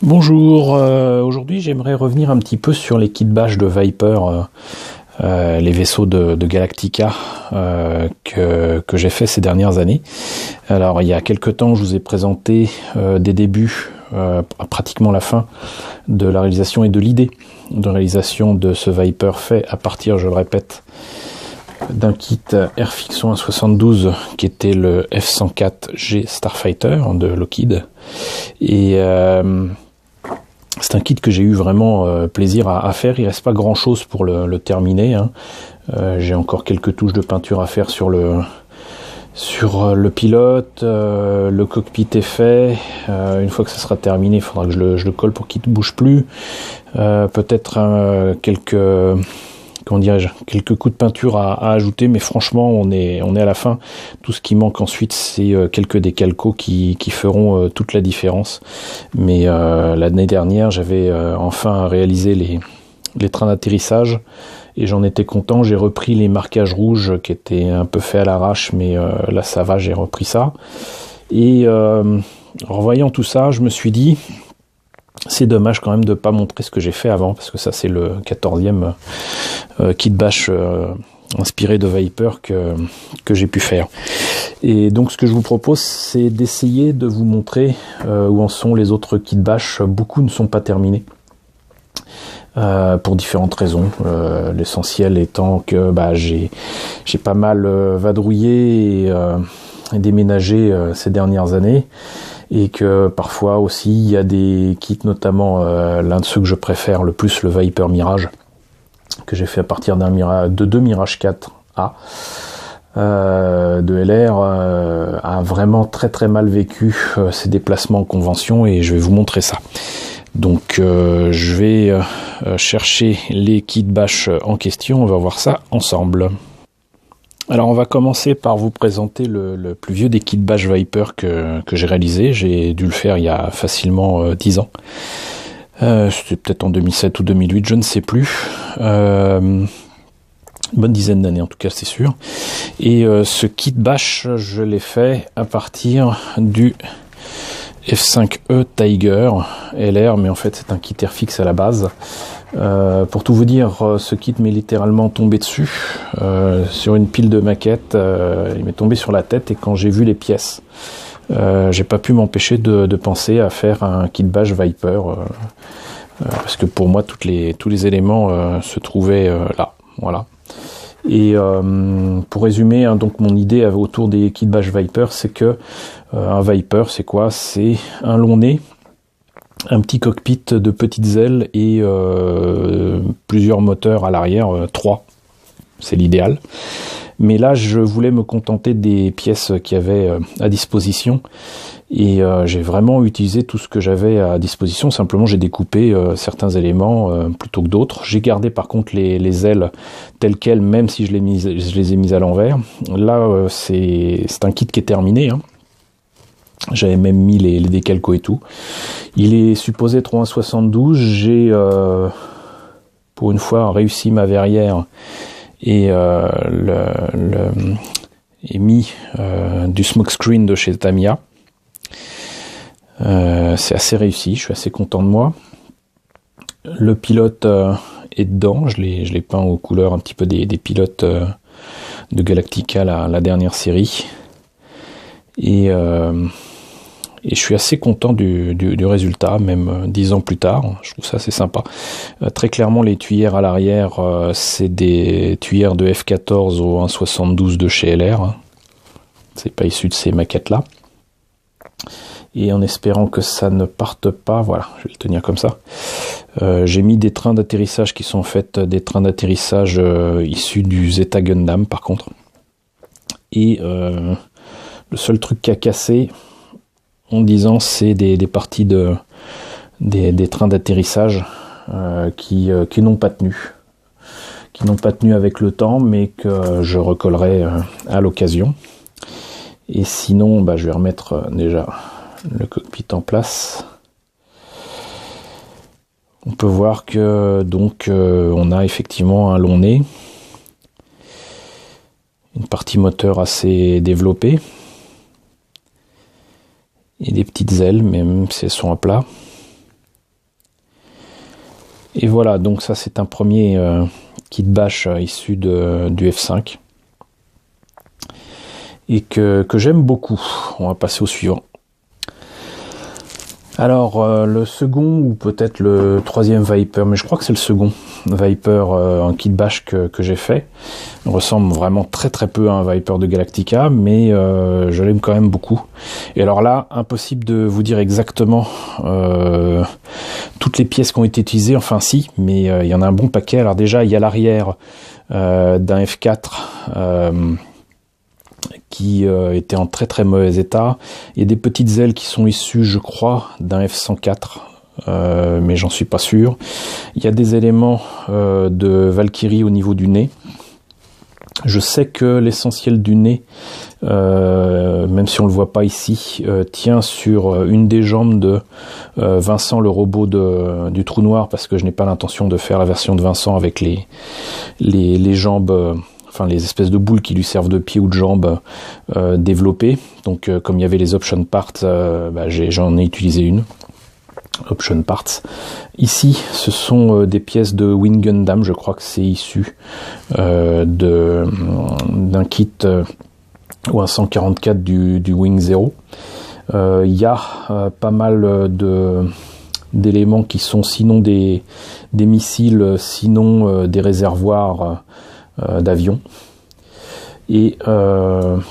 Bonjour, aujourd'hui j'aimerais revenir un petit peu sur les kits bash de Viper, les vaisseaux de Galactica que j'ai fait ces dernières années. Alors il y a quelques temps je vous ai présenté des débuts, pratiquement la fin de la réalisation et de l'idée de réalisation de ce Viper fait à partir, je le répète, d'un kit Airfix 172 qui était le F-104G Starfighter de Lockheed. Et c'est un kit que j'ai eu vraiment plaisir à faire. Il reste pas grand chose pour le terminer, hein. J'ai encore quelques touches de peinture à faire sur le pilote. Le cockpit est fait. Une fois que ça sera terminé, il faudra que je le colle pour qu'il ne bouge plus. Peut-être quelques coups de peinture à ajouter, mais franchement on est à la fin. Tout ce qui manque ensuite, c'est quelques décalcos qui feront toute la différence. Mais l'année dernière, j'avais enfin réalisé les trains d'atterrissage et j'en étais content. J'ai repris les marquages rouges qui étaient un peu faits à l'arrache, mais là ça va, j'ai repris ça. Et en revoyant tout ça, je me suis dit, c'est dommage quand même de ne pas montrer ce que j'ai fait avant, parce que ça c'est le 14e kit bash inspiré de Viper que j'ai pu faire. Et donc ce que je vous propose, c'est d'essayer de vous montrer où en sont les autres kits bash. Beaucoup ne sont pas terminés pour différentes raisons. L'essentiel étant que j'ai pas mal vadrouillé et déménagé ces dernières années. Et que parfois aussi il y a des kits, notamment l'un de ceux que je préfère le plus, le Viper Mirage, que j'ai fait à partir de deux Mirage 4A de LR, a vraiment très mal vécu ses déplacements en convention, et je vais vous montrer ça. Donc je vais chercher les kits bash en question, on va voir ça ensemble. Alors on va commencer par vous présenter le plus vieux des kits bash Viper que j'ai réalisé. J'ai dû le faire il y a facilement 10 ans. C'était peut-être en 2007 ou 2008, je ne sais plus. Une bonne dizaine d'années en tout cas, c'est sûr. Et ce kit bash, je l'ai fait à partir du F5E Tiger LR, mais en fait c'est un kit Airfix à la base. Pour tout vous dire, ce kit m'est littéralement tombé dessus sur une pile de maquettes. Il m'est tombé sur la tête, et quand j'ai vu les pièces, j'ai pas pu m'empêcher de penser à faire un kit bash Viper, parce que pour moi tous les éléments se trouvaient là, voilà. Et pour résumer, hein, donc mon idée autour des kits bash Viper, c'est que un Viper, c'est quoi? C'est un long nez, un petit cockpit de petites ailes et plusieurs moteurs à l'arrière, 3, c'est l'idéal. Mais là, je voulais me contenter des pièces qu'il y avait à disposition, et j'ai vraiment utilisé tout ce que j'avais à disposition. Simplement, j'ai découpé certains éléments plutôt que d'autres. J'ai gardé par contre les ailes telles quelles, même si je les ai mises à l'envers. Là, c'est un kit qui est terminé, hein. J'avais même mis les décalcos et tout. Il est supposé être en 1,72. J'ai pour une fois réussi ma verrière et mis du smokescreen de chez Tamiya. C'est assez réussi, je suis assez content de moi. Le pilote est dedans, je l'ai peint aux couleurs un petit peu des pilotes de Galactica, la dernière série. Et je suis assez content du résultat, même 10 ans plus tard. Je trouve ça assez sympa. Très clairement, les tuyères à l'arrière, c'est des tuyères de F14 au 1,72 de chez LR. C'est pas issu de ces maquettes-là. Et en espérant que ça ne parte pas, voilà, je vais le tenir comme ça. J'ai mis des trains d'atterrissage qui sont en fait des trains d'atterrissage issus du Zeta Gundam, par contre. Et le seul truc qui a cassé, en disant, c'est des parties des trains d'atterrissage qui n'ont pas tenu. Qui n'ont pas tenu avec le temps, mais que je recollerai à l'occasion. Et sinon, je vais remettre déjà le cockpit en place. On peut voir que donc on a effectivement un long nez, une partie moteur assez développée, et des petites ailes, même si elles sont à plat. Et voilà, donc ça c'est un premier kit bash issu du F5 et que j'aime beaucoup. On va passer au suivant. Alors le second ou peut-être le troisième Viper, mais je crois que c'est le second Viper en kit bash que j'ai fait. Il ressemble vraiment très très peu à un Viper de Galactica, mais je l'aime quand même beaucoup. Et alors là, impossible de vous dire exactement toutes les pièces qui ont été utilisées, enfin si, mais il y en a un bon paquet. Alors déjà, il y a l'arrière d'un F4 qui était en très très mauvais état. Il y a des petites ailes qui sont issues, je crois, d'un F104, mais j'en suis pas sûr. Il y a des éléments de Valkyrie au niveau du nez. Je sais que l'essentiel du nez, même si on le voit pas ici, tient sur une des jambes de Vincent, le robot du trou noir, parce que je n'ai pas l'intention de faire la version de Vincent avec les jambes... enfin les espèces de boules qui lui servent de pied ou de jambes développées. Donc comme il y avait les option parts, j'en ai utilisé une. Option parts. Ici, ce sont des pièces de Wing Gundam, je crois que c'est issu d'un kit ou un 144 du Wing Zero. Il y a pas mal d'éléments qui sont sinon des missiles, sinon des réservoirs d'avion. Et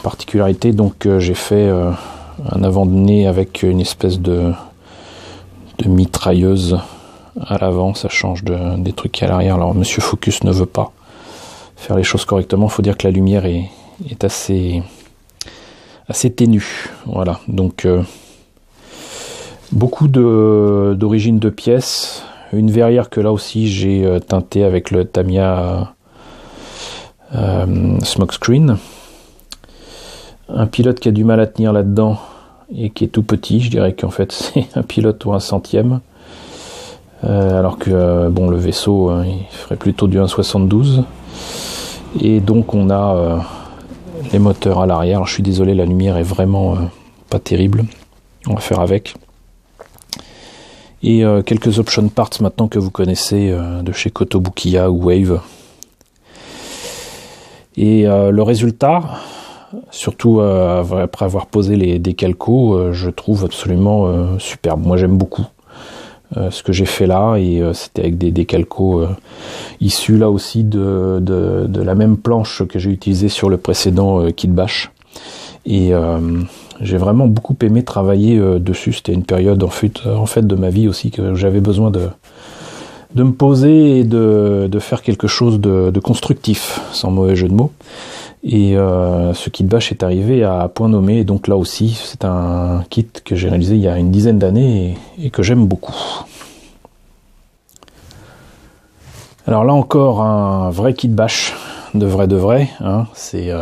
particularité, donc j'ai fait un avant de nez avec une espèce de mitrailleuse à l'avant. Ça change des trucs à l'arrière. Alors Monsieur Focus ne veut pas faire les choses correctement. Il faut dire que la lumière est assez ténue. Voilà, donc beaucoup d'origine de pièces. Une verrière que là aussi j'ai teintée avec le Tamiya Smokescreen. Un pilote qui a du mal à tenir là-dedans et qui est tout petit, je dirais qu'en fait c'est un pilote ou un centième, alors que bon, le vaisseau il ferait plutôt du 1,72. Et donc on a les moteurs à l'arrière. Alors, je suis désolé, la lumière est vraiment pas terrible, on va faire avec. Et quelques option parts maintenant que vous connaissez de chez Kotobukiya ou Wave. Et le résultat, surtout après avoir posé les décalcos, je trouve absolument superbe. Moi j'aime beaucoup ce que j'ai fait là, et c'était avec des décalcos issus là aussi de la même planche que j'ai utilisée sur le précédent kit bash. Et j'ai vraiment beaucoup aimé travailler dessus. C'était une période en fait de ma vie aussi que j'avais besoin de me poser et de faire quelque chose de constructif, sans mauvais jeu de mots. Et ce kit bash est arrivé à point nommé, et donc là aussi c'est un kit que j'ai réalisé il y a une dizaine d'années et que j'aime beaucoup. Alors là encore un vrai kit bash de vrai, hein. C'est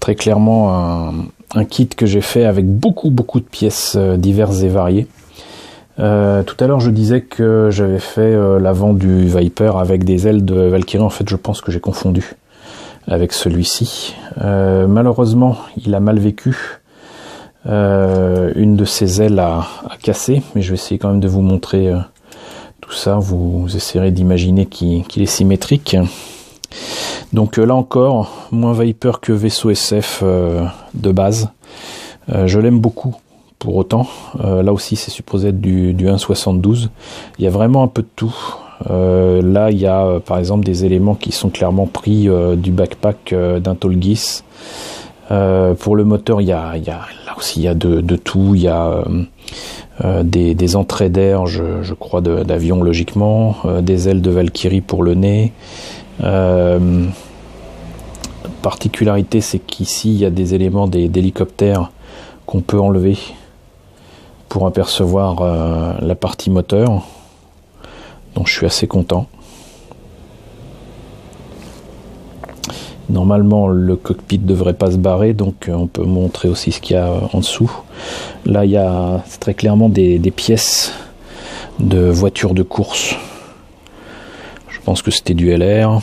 très clairement un kit que j'ai fait avec beaucoup de pièces diverses et variées. Tout à l'heure je disais que j'avais fait l'avant du Viper avec des ailes de Valkyrie. En fait je pense que j'ai confondu avec celui-ci. Malheureusement il a mal vécu. Une de ses ailes a cassé, mais je vais essayer quand même de vous montrer tout ça. Vous essayerez d'imaginer qu'il est symétrique. Donc là encore, moins Viper que vaisseau SF de base. Je l'aime beaucoup. Pour autant, là aussi c'est supposé être du 1,72. Il y a vraiment un peu de tout. Là il y a par exemple des éléments qui sont clairement pris du backpack d'un Tolgis. Pour le moteur il y a là aussi il y a de tout. Il y a des entrées d'air, je crois, d'avion logiquement, des ailes de Valkyrie pour le nez. Particularité, c'est qu'ici il y a des éléments d'hélicoptères qu'on peut enlever pour apercevoir la partie moteur, donc je suis assez content. Normalement le cockpit devrait pas se barrer, donc on peut montrer aussi ce qu'il y a en dessous. Là il y a très clairement des pièces de voitures de course. Je pense que c'était du LR.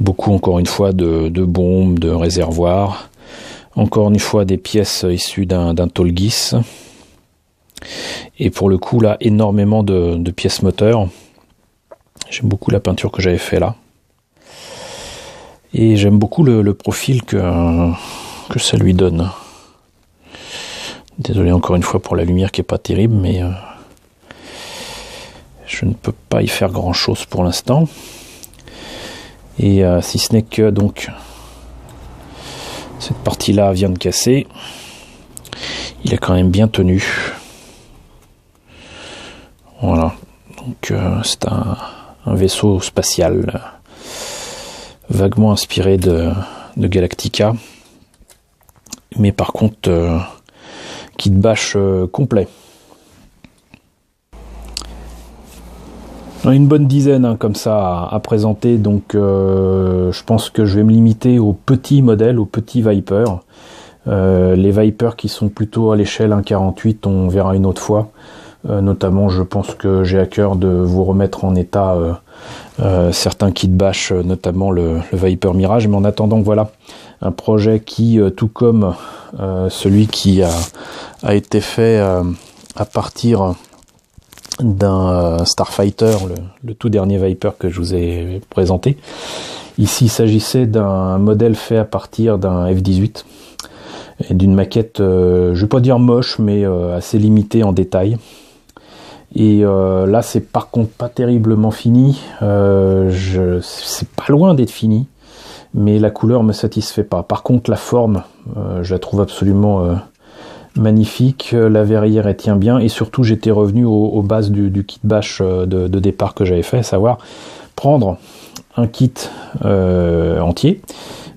Beaucoup encore une fois de bombes, de réservoirs. Encore une fois des pièces issues d'un Tolgis. Et pour le coup là, énormément de pièces moteurs. J'aime beaucoup la peinture que j'avais fait là. Et j'aime beaucoup le profil que ça lui donne. Désolé encore une fois pour la lumière qui est pas terrible, mais je ne peux pas y faire grand chose pour l'instant. Et si ce n'est que donc cette partie là vient de casser, il a quand même bien tenu. Voilà, donc c'est un vaisseau spatial vaguement inspiré de Galactica, mais par contre kit bash complet. Une bonne dizaine comme ça à présenter, donc je pense que je vais me limiter aux petits modèles, aux petits Viper. Les Viper qui sont plutôt à l'échelle 1.48, on verra une autre fois. Notamment, je pense que j'ai à cœur de vous remettre en état certains kits bash, notamment le Viper Mirage. Mais en attendant, voilà, un projet qui, tout comme celui qui a été fait à partir d'un Starfighter, le tout dernier Viper que je vous ai présenté. Ici, il s'agissait d'un modèle fait à partir d'un F-18 et d'une maquette, je vais pas dire moche, mais assez limitée en détail. Et là, c'est par contre pas terriblement fini. C'est pas loin d'être fini, mais la couleur me satisfait pas. Par contre, la forme, je la trouve absolument magnifique. La verrière elle tient bien, et surtout, j'étais revenu aux bases du kit bash de départ que j'avais fait, à savoir prendre un kit entier,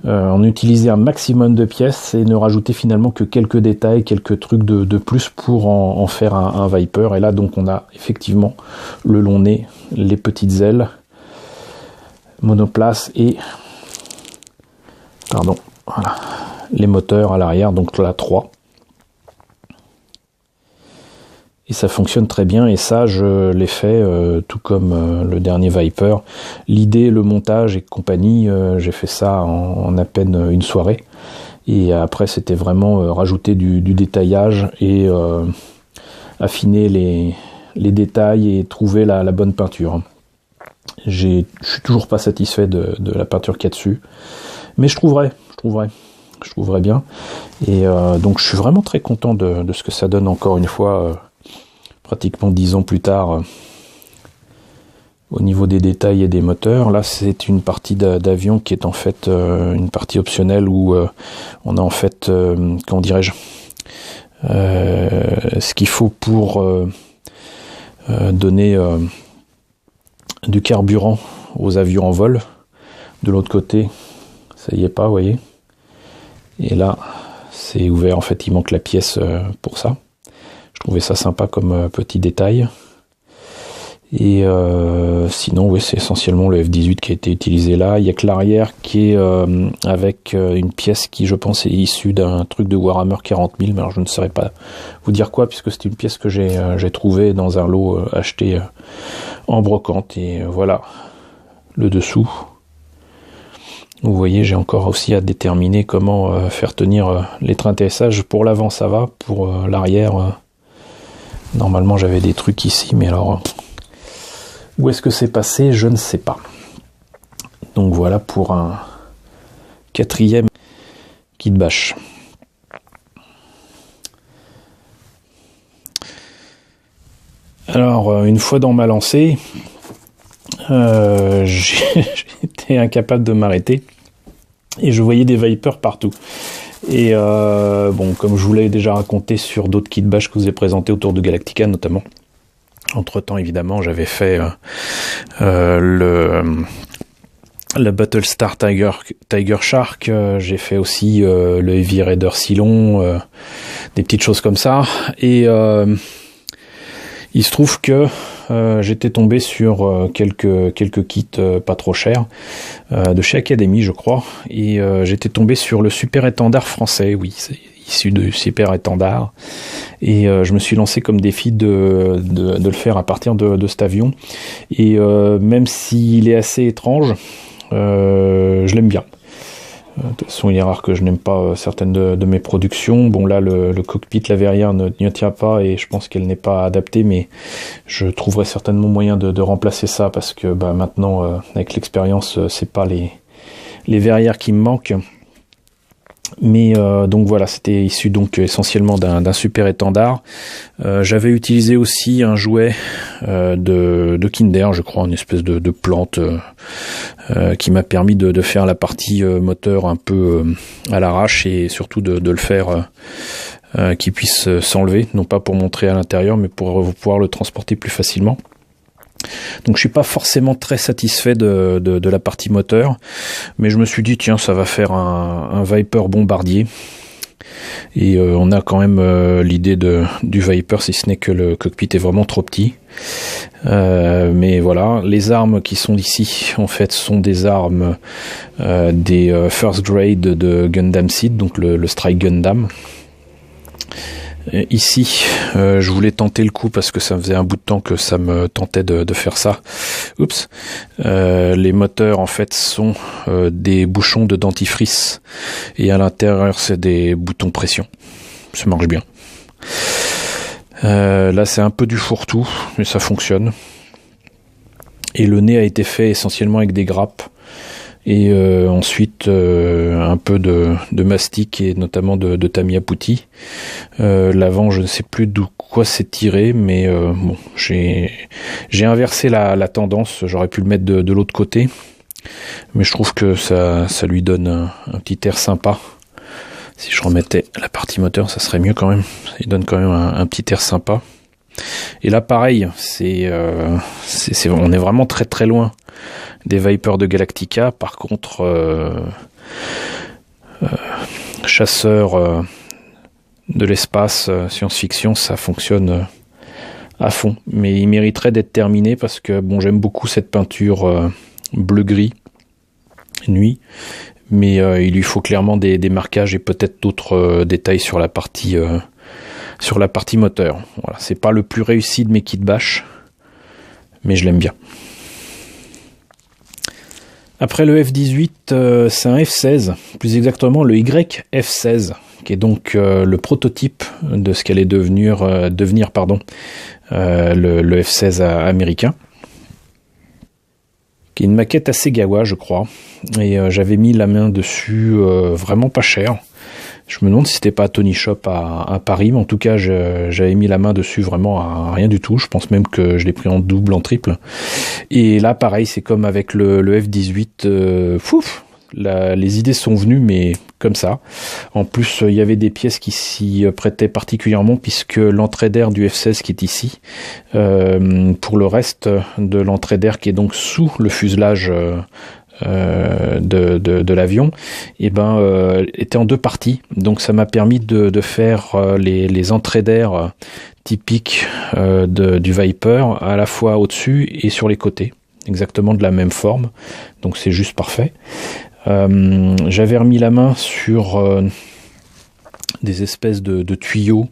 en utiliser un maximum de pièces et ne rajouter finalement que quelques détails, quelques trucs de plus pour en faire un Viper. Et là donc on a effectivement le long nez, les petites ailes, monoplace et voilà, les moteurs à l'arrière, donc là 3. Et ça fonctionne très bien, et ça je l'ai fait tout comme le dernier Viper. L'idée, le montage et compagnie, j'ai fait ça en à peine une soirée. Et après c'était vraiment rajouter du détaillage et affiner les détails et trouver la bonne peinture. Je suis toujours pas satisfait de la peinture qu'il y a dessus, mais je trouverai bien. Et donc je suis vraiment très content de ce que ça donne, encore une fois. Pratiquement 10 ans plus tard, au niveau des détails et des moteurs. Là, c'est une partie d'avion qui est en fait une partie optionnelle où on a en fait, comment dirais-je, ce qu'il faut pour donner du carburant aux avions en vol. De l'autre côté, ça y est pas, vous voyez. Et là, c'est ouvert, en fait, il manque la pièce pour ça. Je trouvais ça sympa comme petit détail. Et sinon, oui, c'est essentiellement le F-18 qui a été utilisé là. Il n'y a que l'arrière qui est avec une pièce qui, je pense, est issue d'un truc de Warhammer 40 000. Mais alors, je ne saurais pas vous dire quoi, puisque c'est une pièce que j'ai trouvée dans un lot acheté en brocante. Et voilà, le dessous. Vous voyez, j'ai encore aussi à déterminer comment faire tenir les trains TSH. Pour l'avant, ça va. Pour l'arrière... Normalement, j'avais des trucs ici, mais alors, où est-ce que c'est passé? Je ne sais pas. Donc voilà pour un 4e kit bash. Alors, une fois dans ma lancée, j'étais incapable de m'arrêter et je voyais des Vipers partout. Et bon, comme je vous l'avais déjà raconté sur d'autres kits bash que je vous ai présentés autour de Galactica notamment, entre temps évidemment j'avais fait le Battlestar Tiger Shark, j'ai fait aussi le Heavy Raider Cylon, des petites choses comme ça, et il se trouve que j'étais tombé sur quelques kits pas trop chers de chez Academy, je crois, et j'étais tombé sur le Super Étendard français. Oui, c'est issu de Super Étendard, et je me suis lancé comme défi de le faire à partir de cet avion, et même s'il est assez étrange, je l'aime bien. De toute façon, il est rare que je n'aime pas certaines de mes productions. Bon, là, le cockpit, la verrière n'y tient pas et je pense qu'elle n'est pas adaptée, mais je trouverai certainement moyen de remplacer ça parce que bah, maintenant, avec l'expérience, c'est pas les verrières qui me manquent. Mais donc voilà, c'était issu donc essentiellement d'un super étendard. J'avais utilisé aussi un jouet de Kinder, je crois, une espèce de plante qui m'a permis de faire la partie moteur un peu à l'arrache et surtout de le faire qui puisse s'enlever, non pas pour montrer à l'intérieur, mais pour pouvoir le transporter plus facilement. Donc je suis pas forcément très satisfait de la partie moteur, mais je me suis dit tiens, ça va faire un Viper bombardier. Et on a quand même l'idée du Viper, si ce n'est que le cockpit est vraiment trop petit. Mais voilà, les armes qui sont ici, en fait, sont des armes des first grade de Gundam Seed, donc le Strike Gundam. Ici, je voulais tenter le coup parce que ça faisait un bout de temps que ça me tentait de faire ça. Oups. Les moteurs, en fait, sont des bouchons de dentifrice et à l'intérieur, c'est des boutons pression. Ça marche bien. Là, c'est un peu du fourre-tout, mais ça fonctionne. Et le nez a été fait essentiellement avec des grappes. Et ensuite un peu de mastic et notamment de Tamiya Putty. L'avant, je ne sais plus d'où quoi c'est tiré, mais bon, j'ai inversé la tendance. J'aurais pu le mettre de l'autre côté, mais je trouve que ça lui donne un petit air sympa. Si je remettais la partie moteur, ça serait mieux quand même. Il donne quand même un petit air sympa. Et là, pareil, on est vraiment très très loin des Vipers de Galactica. Par contre, chasseur de l'espace, science-fiction, ça fonctionne à fond. Mais il mériterait d'être terminé parce que bon, j'aime beaucoup cette peinture bleu-gris nuit, mais il lui faut clairement des marquages et peut-être d'autres détails sur la partie moteur. Voilà, c'est pas le plus réussi de mes kits bash, mais je l'aime bien. Après le F-18, c'est un F-16, plus exactement le YF-16, qui est donc le prototype de ce qu'allait devenir le F-16 américain, qui est une maquette assez gawa, je crois, et j'avais mis la main dessus vraiment pas cher. Je me demande si c'était pas à Tony Shop à Paris, mais en tout cas, j'avais mis la main dessus vraiment à rien du tout. Je pense même que je l'ai pris en double, en triple. Et là, pareil, c'est comme avec le F-18. Les idées sont venues, mais comme ça. En plus, il y avait des pièces qui s'y prêtaient particulièrement, puisque l'entrée d'air du F-16 qui est ici, pour le reste de l'entrée d'air qui est donc sous le fuselage de l'avion, et était en deux parties. Donc ça m'a permis de faire les entrées d'air typiques du Viper, à la fois au-dessus et sur les côtés, exactement de la même forme. Donc c'est juste parfait. J'avais remis la main sur des espèces de tuyaux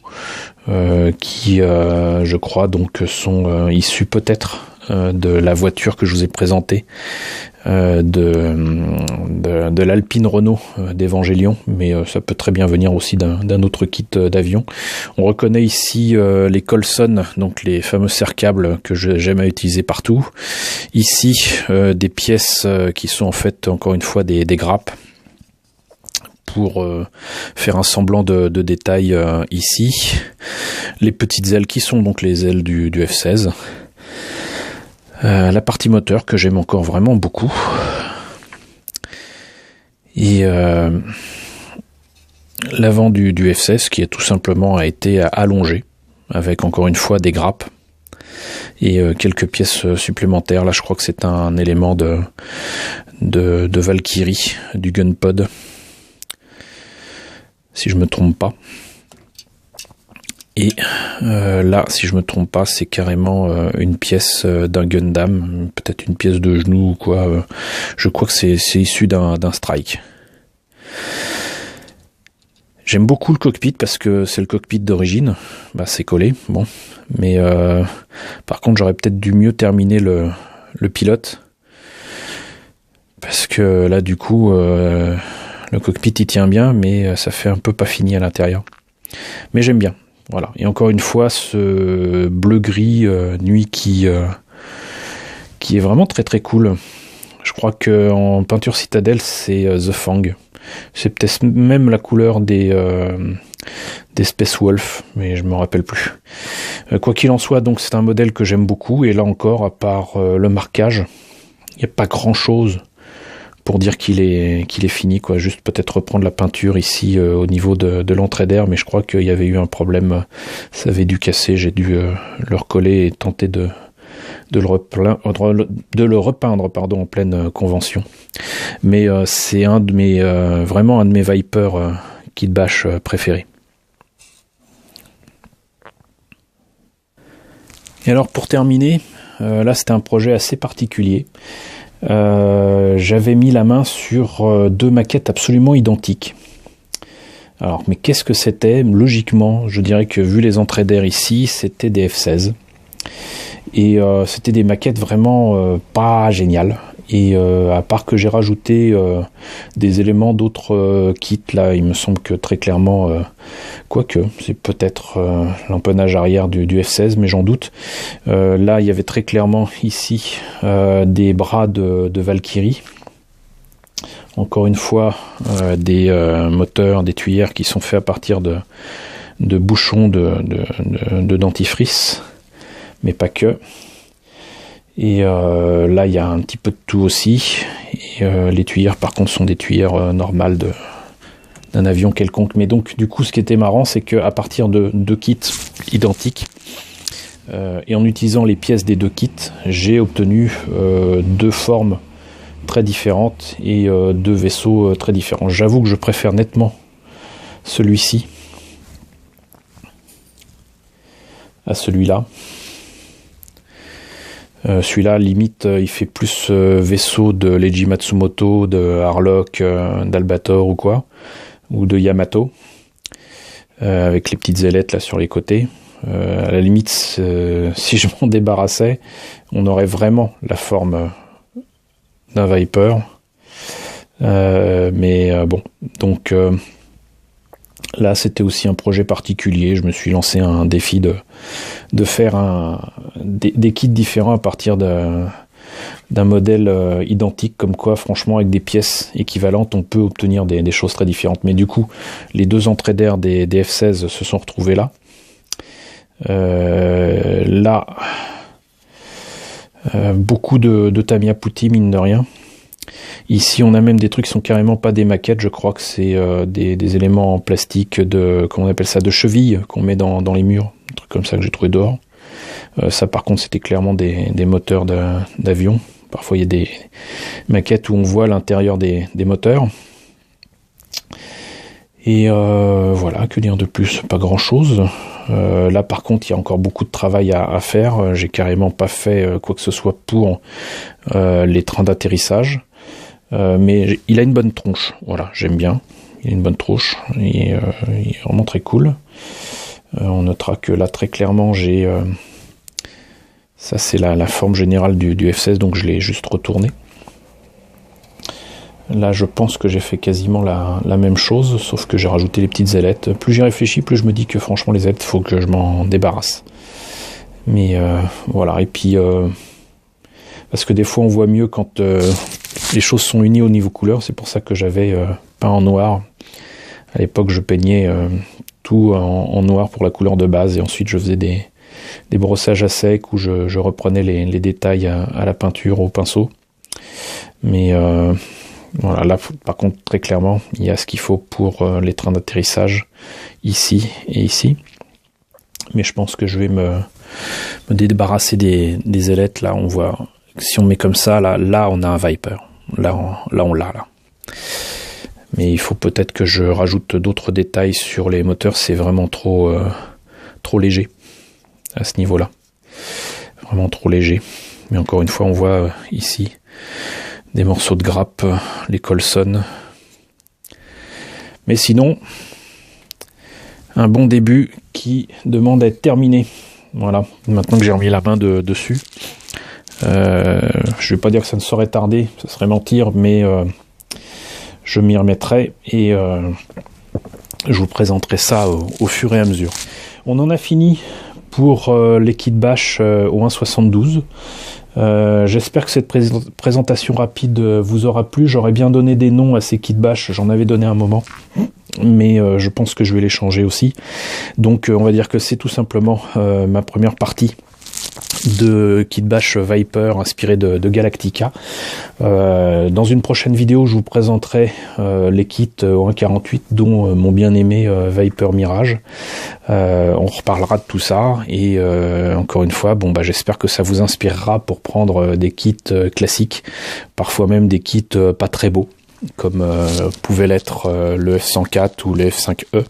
qui, je crois, donc sont issus peut-être de la voiture que je vous ai présentée, de l'Alpine Renault d'Evangelion, mais ça peut très bien venir aussi d'un autre kit d'avion. On reconnaît ici les Colson, donc les fameux serre-câbles que j'aime à utiliser partout. Ici, des pièces qui sont en fait encore une fois des grappes pour faire un semblant de détail ici. Les petites ailes qui sont donc les ailes du F-16. La partie moteur que j'aime encore vraiment beaucoup. Et l'avant du F-16 qui est tout simplement a été allongé avec encore une fois des grappes et quelques pièces supplémentaires. Là je crois que c'est un élément de Valkyrie, du Gunpod, si je me trompe pas. Et là, si je me trompe pas, c'est carrément une pièce d'un Gundam, peut-être une pièce de genou ou quoi. Je crois que c'est issu d'un strike. J'aime beaucoup le cockpit parce que c'est le cockpit d'origine. Bah, c'est collé, bon. Mais par contre, j'aurais peut-être dû mieux terminer le pilote. Parce que là, du coup, Le cockpit il tient bien, mais ça fait un peu pas fini à l'intérieur. Mais j'aime bien. Voilà. Et encore une fois, ce bleu-gris nuit qui est vraiment très très cool. Je crois que en peinture citadelle, c'est The Fang. C'est peut-être même la couleur des Space Wolf, mais je me rappelle plus. Quoi qu'il en soit, donc c'est un modèle que j'aime beaucoup. Et là encore, à part le marquage, il n'y a pas grand-chose pour dire qu'il est fini, quoi. Juste peut-être reprendre la peinture ici au niveau de l'entrée d'air, mais je crois qu'il y avait eu un problème. Ça avait dû casser. J'ai dû le recoller et tenter de le repeindre pardon, en pleine convention. Mais c'est un de mes vraiment un de mes Viper kit bash préférés. Et alors pour terminer, là c'était un projet assez particulier. J'avais mis la main sur deux maquettes absolument identiques. Alors mais qu'est-ce que c'était? Logiquement, je dirais que vu les entrées d'air ici, c'était des F-16. Et c'était des maquettes vraiment pas géniales. Et à part que j'ai rajouté des éléments d'autres kits, là, il me semble que très clairement, quoique, c'est peut-être l'empennage arrière du F-16, mais j'en doute. Là, il y avait très clairement ici des bras de Valkyrie. Encore une fois, des moteurs, des tuyères qui sont faits à partir de bouchons de dentifrice, mais pas que. Et là, il y a un petit peu de tout aussi. Et les tuyères, par contre, sont des tuyères normales d'un avion quelconque. Mais donc, du coup, ce qui était marrant, c'est qu'à partir de deux kits identiques, et en utilisant les pièces des deux kits, j'ai obtenu deux formes très différentes et deux vaisseaux très différents. J'avoue que je préfère nettement celui-ci à celui-là. Celui-là, limite, il fait plus vaisseau de Leiji Matsumoto, de Harlock, d'Albator ou quoi, ou de Yamato, avec les petites ailettes là sur les côtés. À la limite, si je m'en débarrassais, on aurait vraiment la forme d'un Viper. Mais bon, donc là, c'était aussi un projet particulier. Je me suis lancé un défi de faire des kits différents à partir d'un modèle identique, comme quoi, franchement, avec des pièces équivalentes, on peut obtenir des choses très différentes. Mais du coup, les deux entrées d'air des F-16 se sont retrouvées là. Là, beaucoup de Tamiya Putty, mine de rien. Ici, on a même des trucs qui sont carrément pas des maquettes. Je crois que c'est des éléments en plastique comment on appelle ça, de cheville qu'on met dans les murs. Un truc comme ça que j'ai trouvé dehors. Ça, par contre, c'était clairement des moteurs d'avion. Parfois, il y a des maquettes où on voit l'intérieur des moteurs. Et voilà, que dire de plus? Pas grand-chose. Là, par contre, il y a encore beaucoup de travail à faire. J'ai carrément pas fait quoi que ce soit pour les trains d'atterrissage. Mais il a une bonne tronche, voilà, j'aime bien. Il a une bonne tronche, et il est vraiment très cool. On notera que là, très clairement, j'ai... ça, c'est la forme générale du F-16, donc je l'ai juste retourné. Là, je pense que j'ai fait quasiment la même chose, sauf que j'ai rajouté les petites ailettes. Plus j'y réfléchis, plus je me dis que franchement, les ailettes, il faut que je m'en débarrasse. Mais voilà, et puis... parce que des fois, on voit mieux quand... les choses sont unies au niveau couleur, c'est pour ça que j'avais peint en noir. À l'époque, je peignais tout en noir pour la couleur de base, et ensuite je faisais des brossages à sec où je reprenais les détails à la peinture au pinceau. Mais voilà, là, par contre, très clairement, il y a ce qu'il faut pour les trains d'atterrissage ici et ici. Mais je pense que je vais me débarrasser des ailettes. Là, on voit, si on met comme ça, là on a un Viper. Là on l'a là. Mais il faut peut-être que je rajoute d'autres détails sur les moteurs. C'est vraiment trop léger à ce niveau-là. Vraiment trop léger. Mais encore une fois, on voit ici des morceaux de grappe, les Colson. Mais sinon, un bon début qui demande à être terminé. Voilà, maintenant que j'ai remis la main dessus. Je vais pas dire que ça ne saurait tarder, ça serait mentir, mais je m'y remettrai et je vous présenterai ça au fur et à mesure. On en a fini pour les kits bash au 1.72. J'espère que cette présentation rapide vous aura plu. J'aurais bien donné des noms à ces kits bash, j'en avais donné un moment, mais je pense que je vais les changer aussi. Donc on va dire que c'est tout simplement ma première partie de kit bash Viper inspiré de Galactica. Dans une prochaine vidéo, je vous présenterai les kits au 1.48 dont mon bien aimé Viper Mirage. On reparlera de tout ça et encore une fois, bon bah j'espère que ça vous inspirera pour prendre des kits classiques, parfois même des kits pas très beaux, comme pouvait l'être le F104 ou le F5E,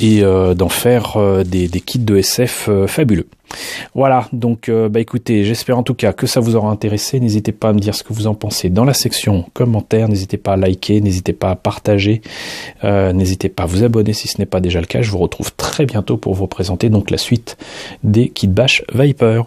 et d'en faire des kits de SF fabuleux. Voilà, donc bah écoutez, j'espère en tout cas que ça vous aura intéressé. N'hésitez pas à me dire ce que vous en pensez dans la section commentaires, n'hésitez pas à liker, n'hésitez pas à partager, n'hésitez pas à vous abonner si ce n'est pas déjà le cas. Je vous retrouve très bientôt pour vous présenter donc la suite des kits bash Viper.